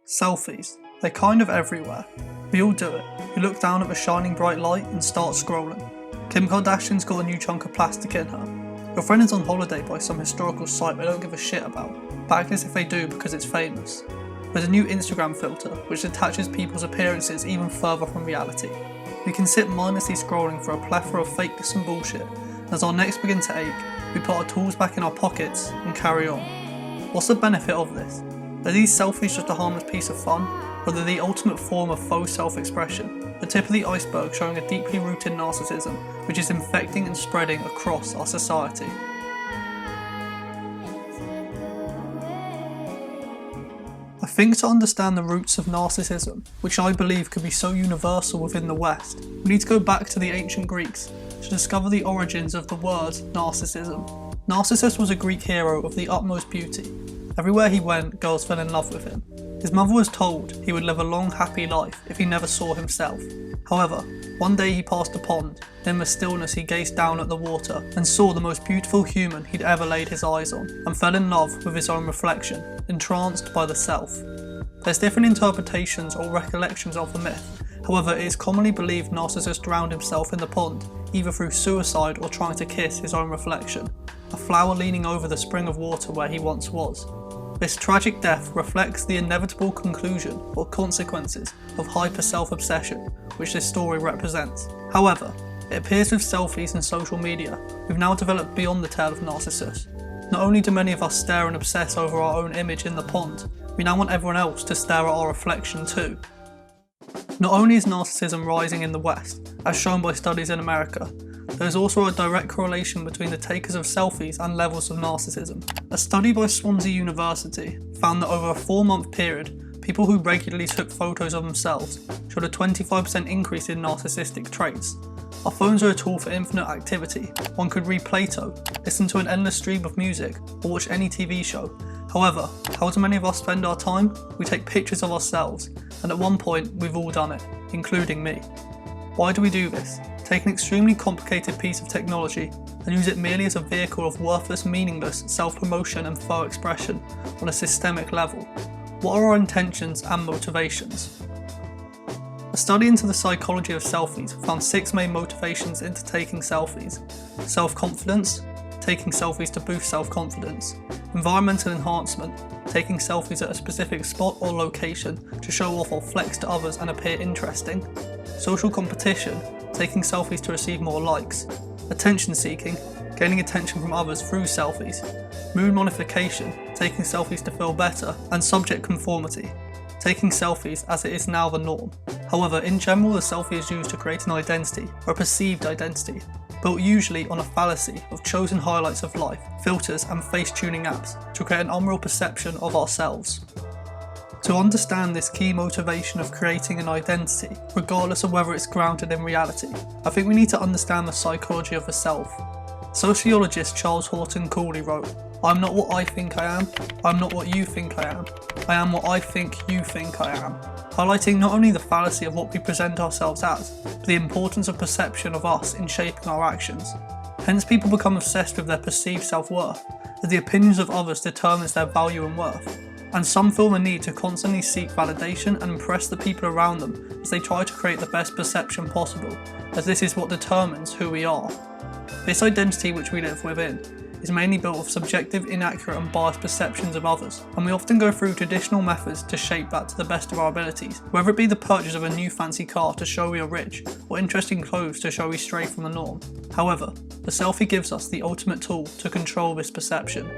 Selfies. They're kind of everywhere. We all do it. You look down at the shining bright light and start scrolling. Kim Kardashian's got a new chunk of plastic in her. Your friend is on holiday by some historical site they don't give a shit about, but act as if they do because it's famous. There's a new Instagram filter which detaches people's appearances even further from reality. We can sit mindlessly scrolling for a plethora of fakeness and bullshit, and as our necks begin to ache, we put our tools back in our pockets and carry on. What's the benefit of this? Are these selfies just a harmless piece of fun, or are they the ultimate form of faux self-expression, the tip of the iceberg showing a deeply rooted narcissism which is infecting and spreading across our society? I think to understand the roots of narcissism, which I believe could be so universal within the West, we need to go back to the ancient Greeks to discover the origins of the word narcissism. Narcissus was a Greek hero of the utmost beauty. Everywhere he went, girls fell in love with him. His mother was told he would live a long, happy life if he never saw himself. However, one day he passed a pond, and in the stillness he gazed down at the water and saw the most beautiful human he'd ever laid his eyes on, and fell in love with his own reflection, entranced by the self. There's different interpretations or recollections of the myth. However, it is commonly believed Narcissus drowned himself in the pond, either through suicide or trying to kiss his own reflection, a flower leaning over the spring of water where he once was. This tragic death reflects the inevitable conclusion or consequences of hyper self-obsession, which this story represents. However, it appears with selfies and social media, we've now developed beyond the tale of Narcissus. Not only do many of us stare and obsess over our own image in the pond, we now want everyone else to stare at our reflection too. Not only is narcissism rising in the West, as shown by studies in America, there is also a direct correlation between the takers of selfies and levels of narcissism. A study by Swansea University found that over a 4-month period, people who regularly took photos of themselves showed a 25% increase in narcissistic traits. Our phones are a tool for infinite activity. One could read Plato, listen to an endless stream of music, or watch any TV show. However, how do many of us spend our time? We take pictures of ourselves, and at one point we've all done it, including me. Why do we do this? Take an extremely complicated piece of technology and use it merely as a vehicle of worthless, meaningless self-promotion and faux expression on a systemic level. What are our intentions and motivations? A study into the psychology of selfies found 6 main motivations into taking selfies: self-confidence, taking selfies to boost self-confidence; environmental enhancement, taking selfies at a specific spot or location to show off or flex to others and appear interesting; social competition, taking selfies to receive more likes; attention seeking, gaining attention from others through selfies; mood modification, taking selfies to feel better; and subject conformity, taking selfies as it is now the norm. However, in general, the selfie is used to create an identity, or a perceived identity, built usually on a fallacy of chosen highlights of life, filters and face tuning apps to create an unreal perception of ourselves. To understand this key motivation of creating an identity, regardless of whether it's grounded in reality, I think we need to understand the psychology of the self. Sociologist Charles Horton Cooley wrote, "I'm not what I think I am, I'm not what you think I am what I think you think I am," highlighting not only the fallacy of what we present ourselves as, but the importance of perception of us in shaping our actions. Hence people become obsessed with their perceived self-worth, as the opinions of others determines their value and worth. And some feel the need to constantly seek validation and impress the people around them as they try to create the best perception possible, as this is what determines who we are. This identity which we live within is mainly built of subjective, inaccurate and biased perceptions of others, and we often go through traditional methods to shape that to the best of our abilities, whether it be the purchase of a new fancy car to show we are rich, or interesting clothes to show we stray from the norm. However, the selfie gives us the ultimate tool to control this perception.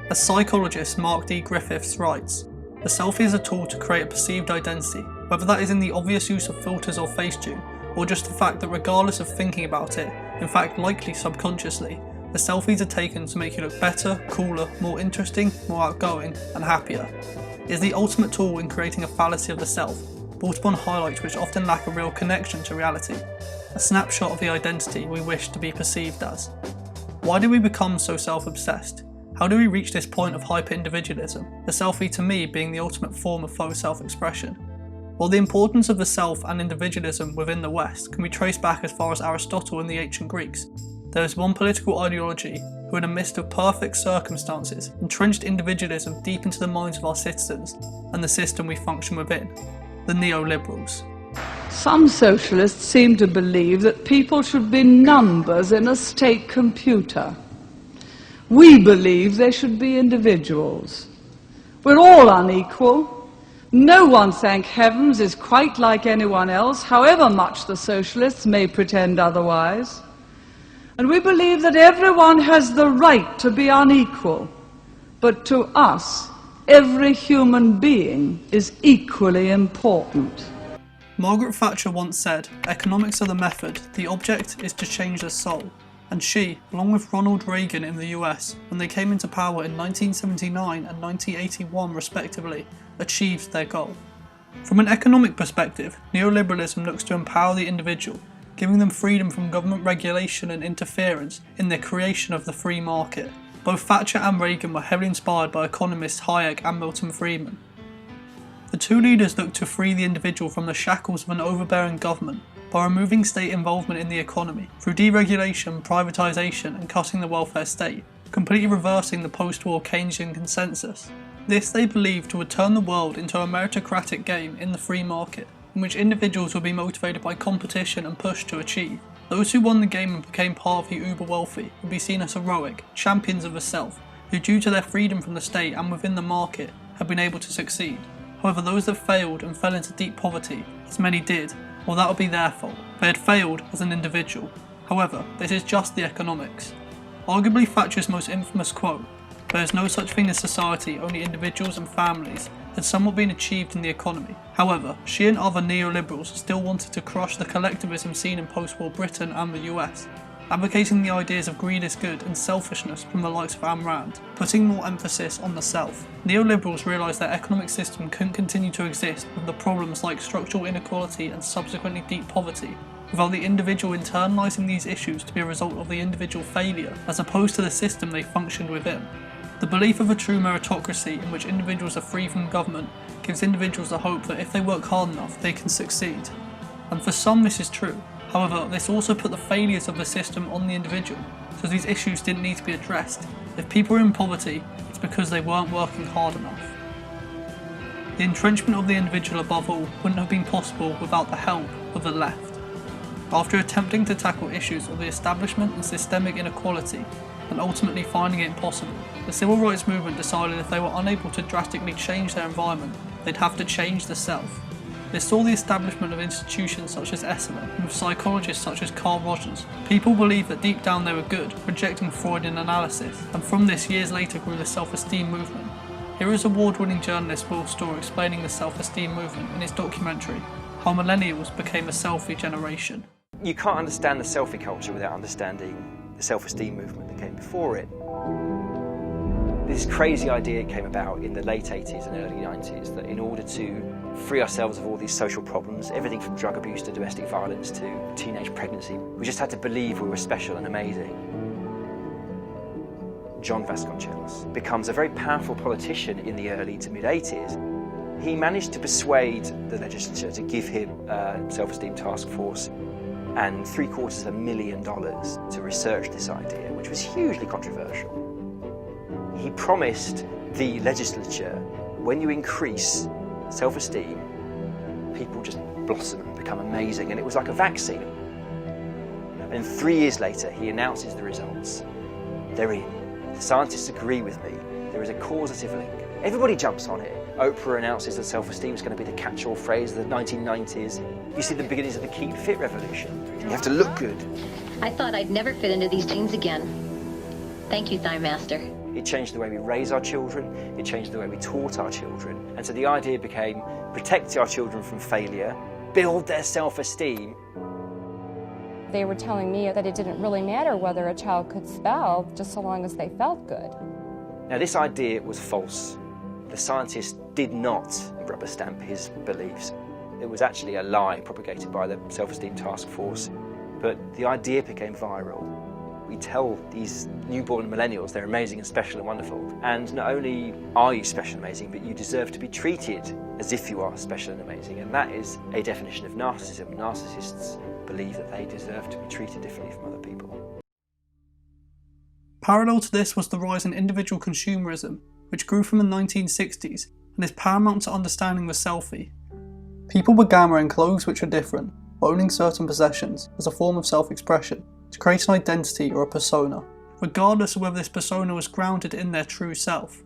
As psychologist Mark D. Griffiths writes, "The selfie is a tool to create a perceived identity, whether that is in the obvious use of filters or Facetune, or just the fact that regardless of thinking about it, in fact likely subconsciously, the selfies are taken to make you look better, cooler, more interesting, more outgoing, and happier. It is the ultimate tool in creating a fallacy of the self, built upon highlights which often lack a real connection to reality, a snapshot of the identity we wish to be perceived as." Why do we become so self-obsessed? How do we reach this point of hyper-individualism, the selfie to me being the ultimate form of faux self-expression? While the importance of the self and individualism within the West can be traced back as far as Aristotle and the ancient Greeks, there is one political ideology who in the midst of perfect circumstances entrenched individualism deep into the minds of our citizens and the system we function within, the neoliberals. Some socialists seem to believe that people should be numbers in a state computer. We believe they should be individuals. We're all unequal. No one, thank heavens, is quite like anyone else, however much the socialists may pretend otherwise. And we believe that everyone has the right to be unequal, but to us, every human being is equally important. Margaret Thatcher once said, "Economics are the method, the object is to change the soul." And she, along with Ronald Reagan in the US, when they came into power in 1979 and 1981 respectively, achieved their goal. From an economic perspective, neoliberalism looks to empower the individual, giving them freedom from government regulation and interference in their creation of the free market. Both Thatcher and Reagan were heavily inspired by economists Hayek and Milton Friedman. The two leaders looked to free the individual from the shackles of an overbearing government by removing state involvement in the economy through deregulation, privatisation and cutting the welfare state, completely reversing the post-war Keynesian consensus. This they believed would turn the world into a meritocratic game in the free market, in which individuals would be motivated by competition and pushed to achieve. Those who won the game and became part of the uber wealthy would be seen as heroic, champions of the self, who due to their freedom from the state and within the market had been able to succeed. However, those that failed and fell into deep poverty, as many did, well, that would be their fault. They had failed as an individual. However, this is just the economics. Arguably Thatcher's most infamous quote, "There is no such thing as society, only individuals and families," had somewhat been achieved in the economy. However, she and other neoliberals still wanted to crush the collectivism seen in post-war Britain and the US, advocating the ideas of greed is good and selfishness from the likes of Ayn Rand, putting more emphasis on the self. Neoliberals realised their economic system couldn't continue to exist with the problems like structural inequality and subsequently deep poverty, without the individual internalising these issues to be a result of the individual failure as opposed to the system they functioned within. The belief of a true meritocracy in which individuals are free from government gives individuals the hope that if they work hard enough they can succeed. And for some this is true. However, this also put the failures of the system on the individual, so these issues didn't need to be addressed. If people are in poverty, it's because they weren't working hard enough. The entrenchment of the individual above all wouldn't have been possible without the help of the left. After attempting to tackle issues of the establishment and systemic inequality, and ultimately finding it impossible, the civil rights movement decided if they were unable to drastically change their environment, they'd have to change the self. This saw the establishment of institutions such as Esalen, and with psychologists such as Carl Rogers. People believed that deep down they were good, rejecting Freudian analysis, and from this years later grew the self-esteem movement. Here is award-winning journalist Will Storr explaining the self-esteem movement in his documentary, How Millennials Became a Selfie Generation. You can't understand the selfie culture without understanding the self-esteem movement that came before it. This crazy idea came about in the late 80s and early 90s that in order to free ourselves of all these social problems, everything from drug abuse to domestic violence to teenage pregnancy, we just had to believe we were special and amazing. John Vasconcellos becomes a very powerful politician in the early to mid-80s. He managed to persuade the legislature to give him a self-esteem task force and $750,000 to research this idea, which was hugely controversial. He promised the legislature, when you increase self-esteem, people just blossom and become amazing, and it was like a vaccine. And 3 years later, he announces the results. They're in. The scientists agree with me. There is a causative link. Everybody jumps on it. Oprah announces that self-esteem is going to be the catch-all phrase of the 1990s. You see the beginnings of the Keep Fit revolution. You have to look good. I thought I'd never fit into these jeans again. Thank you, Thigh Master. It changed the way we raise our children, it changed the way we taught our children. And so the idea became protect our children from failure, build their self-esteem. They were telling me that it didn't really matter whether a child could spell, just so long as they felt good. Now this idea was false. The scientist did not rubber stamp his beliefs. It was actually a lie propagated by the Self-Esteem Task Force, but the idea became viral. We tell these newborn millennials they're amazing and special and wonderful. And not only are you special and amazing, but you deserve to be treated as if you are special and amazing. And that is a definition of narcissism. Narcissists believe that they deserve to be treated differently from other people. Parallel to this was the rise in individual consumerism, which grew from the 1960s and is paramount to understanding the selfie. People began wearing clothes which are different, or owning certain possessions as a form of self-expression, to create an identity or a persona, regardless of whether this persona was grounded in their true self.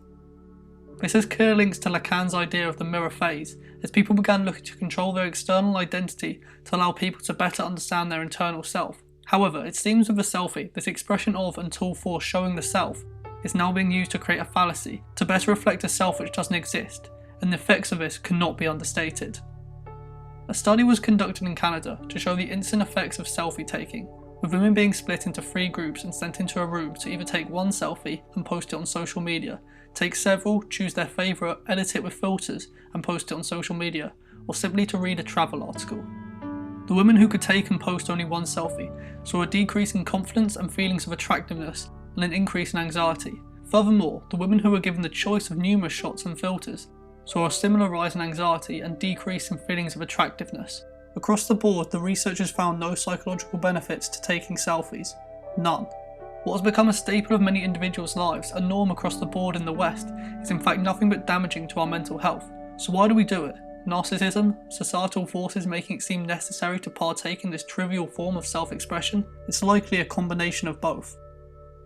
This has clear links to Lacan's idea of the mirror phase, as people began looking to control their external identity to allow people to better understand their internal self. However, it seems with the selfie, this expression of and tool for showing the self is now being used to create a fallacy to better reflect a self which doesn't exist, and the effects of this cannot be understated. A study was conducted in Canada to show the instant effects of selfie taking, with women being split into 3 groups and sent into a room to either take one selfie and post it on social media, take several, choose their favourite, edit it with filters and post it on social media, or simply to read a travel article. The women who could take and post only one selfie saw a decrease in confidence and feelings of attractiveness and an increase in anxiety. Furthermore, the women who were given the choice of numerous shots and filters saw a similar rise in anxiety and decrease in feelings of attractiveness. Across the board, the researchers found no psychological benefits to taking selfies. None. What has become a staple of many individuals' lives, a norm across the board in the West, is in fact nothing but damaging to our mental health. So why do we do it? Narcissism? Societal forces making it seem necessary to partake in this trivial form of self-expression? It's likely a combination of both.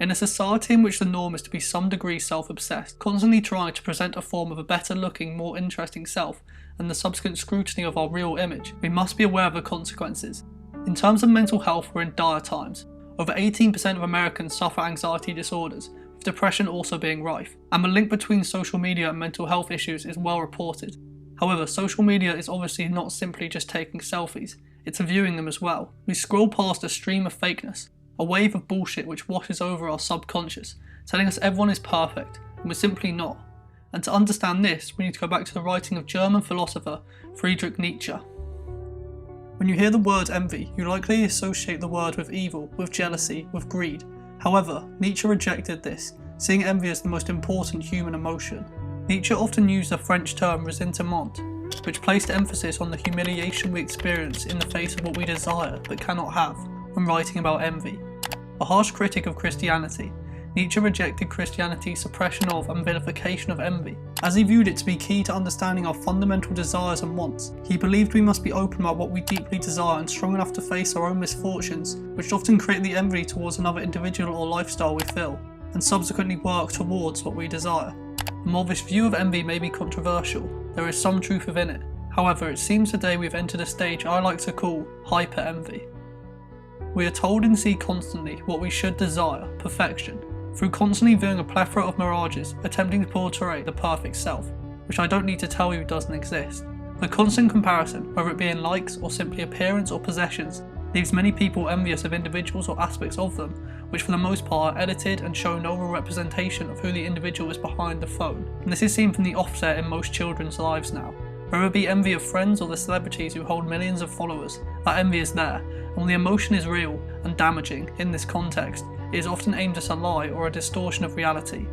In a society in which the norm is to be some degree self-obsessed, constantly trying to present a form of a better looking, more interesting self, and the subsequent scrutiny of our real image, we must be aware of the consequences. In terms of mental health, we're in dire times. Over 18% of Americans suffer anxiety disorders, with depression also being rife, and the link between social media and mental health issues is well reported. However, social media is obviously not simply just taking selfies, it's viewing them as well. We scroll past a stream of fakeness, a wave of bullshit which washes over our subconscious, telling us everyone is perfect, and we're simply not. And to understand this, we need to go back to the writing of German philosopher Friedrich Nietzsche. When you hear the word envy, you likely associate the word with evil, with jealousy, with greed. However, Nietzsche rejected this, seeing envy as the most important human emotion. Nietzsche often used the French term ressentiment, which placed emphasis on the humiliation we experience in the face of what we desire but cannot have, when writing about envy. A harsh critic of Christianity, Nietzsche rejected Christianity's suppression of and vilification of envy, as he viewed it to be key to understanding our fundamental desires and wants. He believed we must be open about what we deeply desire and strong enough to face our own misfortunes, which often create the envy towards another individual or lifestyle we feel, and subsequently work towards what we desire. And while this view of envy may be controversial, there is some truth within it. However, it seems today we've entered a stage I like to call hyper-envy. We are told and see constantly what we should desire, perfection, through constantly viewing a plethora of mirages, attempting to portray the perfect self, which I don't need to tell you doesn't exist. The constant comparison, whether it be in likes or simply appearance or possessions, leaves many people envious of individuals or aspects of them, which for the most part are edited and show no real representation of who the individual is behind the phone. And this is seen from the offset in most children's lives now. Whether it be envy of friends or the celebrities who hold millions of followers, that envy is there, and when the emotion is real and damaging in this context, it is often aimed at a lie or a distortion of reality.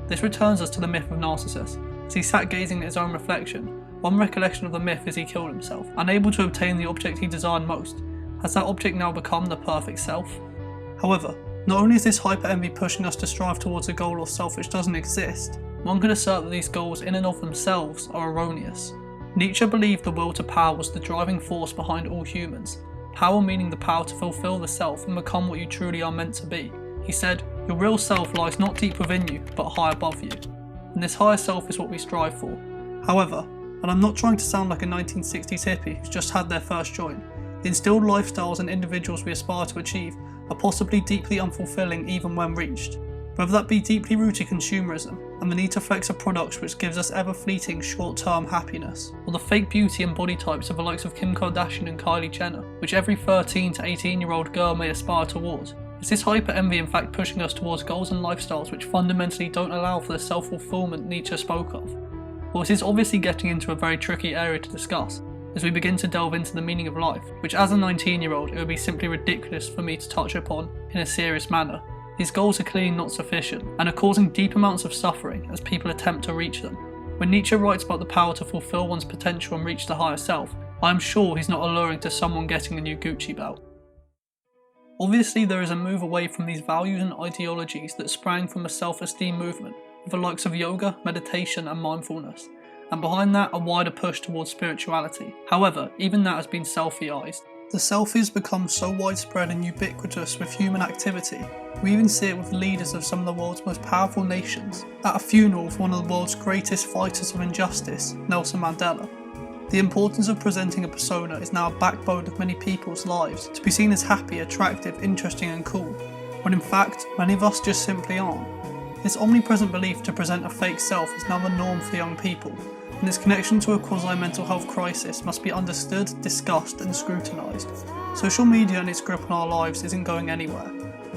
This returns us to the myth of Narcissus. As he sat gazing at his own reflection, one recollection of the myth is he killed himself, unable to obtain the object he desired most. Has that object now become the perfect self? However, not only is this hyper-envy pushing us to strive towards a goal or self which doesn't exist, one could assert that these goals in and of themselves are erroneous. Nietzsche believed the will to power was the driving force behind all humans. Power meaning the power to fulfill the self and become what you truly are meant to be. He said, your real self lies not deep within you, but high above you. And this higher self is what we strive for. However, and I'm not trying to sound like a 1960s hippie who's just had their first joint, the instilled lifestyles and individuals we aspire to achieve are possibly deeply unfulfilling even when reached. Whether that be deeply rooted consumerism and the need to flex a product which gives us ever-fleeting short-term happiness, or the fake beauty and body types of the likes of Kim Kardashian and Kylie Jenner, which every 13 to 18-year-old girl may aspire towards. Is this hyper-envy in fact pushing us towards goals and lifestyles which fundamentally don't allow for the self-fulfillment Nietzsche spoke of? Well, this is obviously getting into a very tricky area to discuss, as we begin to delve into the meaning of life, which as a 19-year-old it would be simply ridiculous for me to touch upon in a serious manner. These goals are clearly not sufficient, and are causing deep amounts of suffering as people attempt to reach them. When Nietzsche writes about the power to fulfill one's potential and reach the higher self, I am sure he's not alluring to someone getting a new Gucci belt. Obviously, there is a move away from these values and ideologies that sprang from a self-esteem movement, with the likes of yoga, meditation and mindfulness, and behind that a wider push towards spirituality. However, even that has been selfieized. The selfie has become so widespread and ubiquitous with human activity. We even see it with leaders of some of the world's most powerful nations. At a funeral of one of the world's greatest fighters of injustice, Nelson Mandela. The importance of presenting a persona is now a backbone of many people's lives, to be seen as happy, attractive, interesting and cool, when in fact, many of us just simply aren't. This omnipresent belief to present a fake self is now the norm for young people, and its connection to a quasi-mental health crisis must be understood, discussed and scrutinised. Social media and its grip on our lives isn't going anywhere.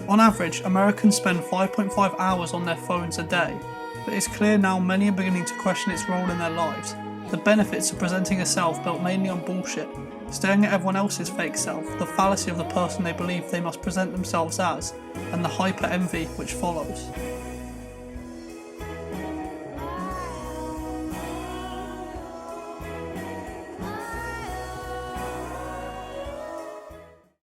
On average, Americans spend 5.5 hours on their phones a day, but it's clear now many are beginning to question its role in their lives. The benefits of presenting a self built mainly on bullshit, staring at everyone else's fake self, the fallacy of the person they believe they must present themselves as, and the hyper-envy which follows.